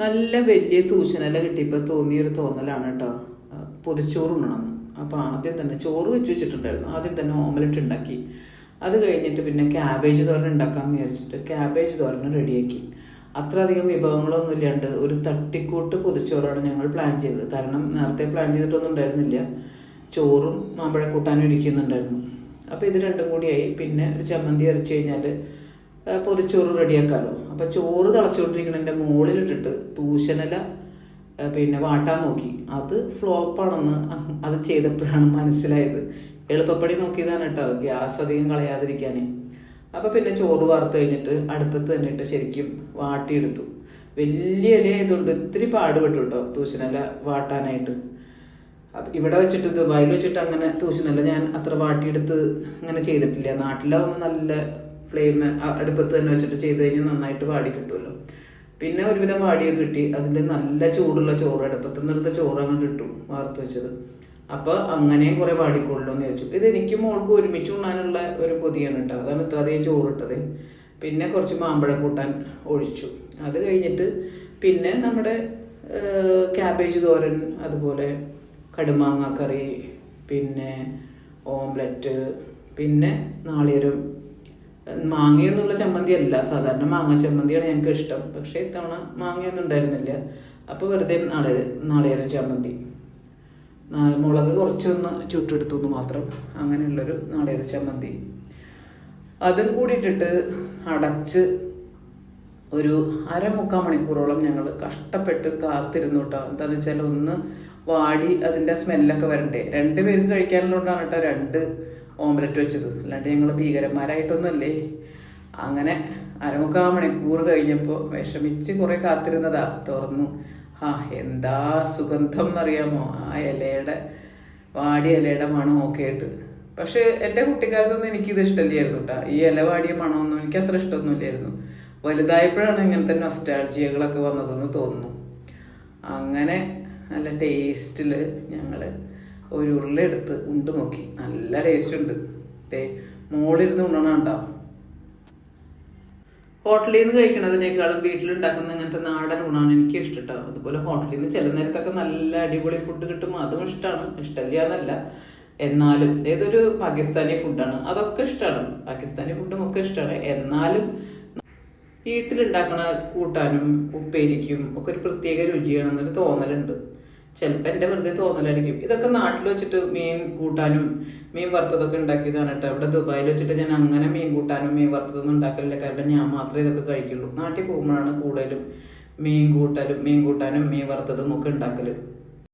നല്ല വലിയ തൂശനില കിട്ടിയപ്പോൾ തോന്നിയൊരു തോന്നലാണ് കേട്ടോ. പൊതിച്ചോറ് ഉണ്ണണമെന്ന്. അപ്പോൾ ആദ്യം തന്നെ ചോറ് വെച്ചിട്ടുണ്ടായിരുന്നു. ആദ്യം തന്നെ ഓംലെറ്റ് ഉണ്ടാക്കി. അത് കഴിഞ്ഞിട്ട് പിന്നെ ക്യാബേജ് തോരൻ ഉണ്ടാക്കാമെന്ന് വിചാരിച്ചിട്ട് ക്യാബേജ് തോരൻ റെഡിയാക്കി. അത്ര അധികം വിഭവങ്ങളൊന്നും ഇല്ലാണ്ട് ഒരു തട്ടിക്കൂട്ട് പൊതിച്ചോറാണ് ഞങ്ങൾ പ്ലാൻ ചെയ്തത്. കാരണം നേരത്തെ പ്ലാൻ ചെയ്തിട്ടൊന്നും ഉണ്ടായിരുന്നില്ല. ചോറും മാമ്പഴക്കൂട്ടാനും ഇരിക്കുന്നുണ്ടായിരുന്നു. അപ്പോൾ ഇത് രണ്ടും കൂടിയായി. പിന്നെ ഒരു ചമ്മന്തി അരച്ച് കഴിഞ്ഞാൽ പൊതിച്ചോറ് റെഡിയാക്കാമല്ലോ. അപ്പോൾ ചോറ് തിളച്ചുകൊണ്ടിരിക്കണതിൻ്റെ മുകളിലിട്ടിട്ട് തൂശനില പിന്നെ വാട്ടാൻ നോക്കി. അത് ഫ്ലോപ്പാണെന്ന് അത് ചെയ്തപ്പോഴാണ് മനസ്സിലായത്. എളുപ്പപ്പടി നോക്കിയതാണ് കേട്ടോ, ഗ്യാസ് അധികം കളയാതിരിക്കാൻ. അപ്പോൾ പിന്നെ ചോറ് വാർത്ത് കഴിഞ്ഞിട്ട് അടുപ്പത്ത് തന്നെ ഇട്ട് ശരിക്കും വാട്ടിയെടുത്തു. വലിയ ഇലയായതുകൊണ്ട് ഇത്തിരി പാടുപെട്ടു കേട്ടോ തൂശനില വാട്ടാനായിട്ട്. ഇവിടെ വെച്ചിട്ട് ദുബായിൽ വെച്ചിട്ട് അങ്ങനെ തൂശനില ഞാൻ അത്ര വാട്ടിയെടുത്ത് അങ്ങനെ ചെയ്തിട്ടില്ല. നാട്ടിലാവുമ്പോൾ നല്ല ഫ്ലെയിം അടുപ്പത്ത് തന്നെ വെച്ചിട്ട് ചെയ്ത് കഴിഞ്ഞാൽ നന്നായിട്ട് വാടി കിട്ടുമല്ലോ. പിന്നെ ഒരുവിധം വാടിയൊക്കെ കിട്ടി. അതിൽ നല്ല ചൂടുള്ള ചോറ്, അടുപ്പത്ത് നിന്നെടുത്ത ചോറ് അങ്ങോട്ട് ഇട്ടു വാർത്ത് വെച്ചത്. അപ്പോൾ അങ്ങനെയും കുറേ വാടിക്കൊള്ളൂ എന്ന് ചോദിച്ചു. ഇത് എനിക്കും മോൾക്ക് ഒരുമിച്ച് ഉണ്ണാനുള്ള ഒരു പൊതിയാണ് കേട്ടോ. അതാണ് ഇത്ര അധികം ചോറിട്ടത്. പിന്നെ കുറച്ച് മാമ്പഴക്കൂട്ടാൻ ഒഴിച്ചു. അത് കഴിഞ്ഞിട്ട് പിന്നെ നമ്മുടെ ക്യാബേജ് തോരൻ, അതുപോലെ കടുമാങ്ങ കറി, പിന്നെ ഓംലെറ്റ്, പിന്നെ നാളികേരം. മാങ്ങയൊന്നുള്ള ചമ്മന്തി അല്ല, സാധാരണ മാങ്ങ ചമ്മന്തിയാണ് ഞങ്ങൾക്ക് ഇഷ്ടം. പക്ഷേ ഇത്തവണ മാങ്ങയൊന്നും ഉണ്ടായിരുന്നില്ല. അപ്പോൾ വെറുതെ നാളികേരം ചമ്മന്തി. മുളക് കുറച്ചൊന്ന് ചുട്ടെടുത്തു എന്ന് മാത്രം. അങ്ങനെയുള്ളൊരു നാളികേര ചമ്മന്തി. അതും കൂടി ഇട്ടിട്ട് അടച്ച് ഒരു 1/2-3 മണിക്കൂറോളം ഞങ്ങൾ കഷ്ടപ്പെട്ട് കാത്തിരുന്നു കേട്ടോ. എന്താണെന്ന് വെച്ചാൽ ഒന്ന് വാടി അതിൻ്റെ സ്മെല്ലൊക്കെ വരണ്ടേ. 2 പേർക്ക് കഴിക്കാനുള്ളതുകൊണ്ടാണ് കേട്ടോ 2 ഓംലെറ്റ് വെച്ചത്. അല്ലാണ്ട് ഞങ്ങൾ ഭീകരന്മാരായിട്ടൊന്നുമല്ലേ. അങ്ങനെ 1/4 മണിക്കൂർ കഴിഞ്ഞപ്പോൾ വിഷമിച്ച് കുറേ കാത്തിരുന്നതാ. തുറന്നു. എന്താ സുഗന്ധം എന്നറിയാമോ, ആ ഇലയുടെ വാടിയ ഇലയുടെ മണം ഒക്കെ ആയിട്ട്. പക്ഷേ എൻ്റെ കുട്ടിക്കാലത്തൊന്നും എനിക്കിത് ഇഷ്ടമില്ലായിരുന്നു കേട്ടോ. ഈ ഇല വാടിയ മണമൊന്നും എനിക്ക് അത്ര ഇഷ്ടമൊന്നുമില്ലായിരുന്നു. വലുതായപ്പോഴാണ് ഇങ്ങനത്തെ നൊസ്റ്റാൾജിയകളൊക്കെ വന്നതെന്ന് തോന്നുന്നു. അങ്ങനെ നല്ല ടേസ്റ്റിൽ ഞങ്ങൾ ഒരു ഉരുളെടുത്ത് ഉണ്ട് നോക്കി. നല്ല ടേസ്റ്റ് ഉണ്ട്. മോളിരുന്ന് ഉണ്ണണുണ്ടോ. ഹോട്ടലിൽ നിന്ന് കഴിക്കണതിനേക്കാളും വീട്ടിലുണ്ടാക്കുന്ന ഇങ്ങനത്തെ നാടൻ ഊണാണ് എനിക്ക് ഇഷ്ടം കേട്ടോ. അതുപോലെ ഹോട്ടലിൽ നിന്ന് ചില നേരത്തൊക്കെ നല്ല അടിപൊളി ഫുഡ് കിട്ടും, അതും ഇഷ്ടമാണ്. ഇഷ്ടമില്ല എന്നല്ല, എന്നാലും ഏതൊരു പാകിസ്ഥാനി ഫുഡാണ്, അതൊക്കെ ഇഷ്ടമാണ്. പാകിസ്ഥാനി ഫുഡും ഒക്കെ ഇഷ്ടമാണ്. എന്നാലും വീട്ടിലുണ്ടാക്കണ കൂട്ടാനും ഉപ്പേരിക്കും ഒക്കെ ഒരു പ്രത്യേക രുചിയാണെന്നൊരു തോന്നലുണ്ട്. ചിലപ്പോൾ എൻ്റെ വെറുതെ തോന്നലായിരിക്കും. ഇതൊക്കെ നാട്ടിൽ വെച്ചിട്ട് മീൻ കൂട്ടാനും മീൻ വറുത്തതൊക്കെ ഉണ്ടാക്കിയതാണ് കേട്ടോ. ഇവിടെ ദുബായിൽ വെച്ചിട്ട് ഞാൻ അങ്ങനെ മീൻ കൂട്ടാനും മീൻ വറുത്തതൊന്നും ഉണ്ടാക്കലില്ല. കാരണം ഞാൻ മാത്രമേ ഇതൊക്കെ കഴിക്കുള്ളൂ. നാട്ടിൽ പോകുമ്പോഴാണ് കൂടുതലും മീൻ കൂട്ടാനും മീൻ വറുത്തതും ഒക്കെ ഉണ്ടാക്കല്.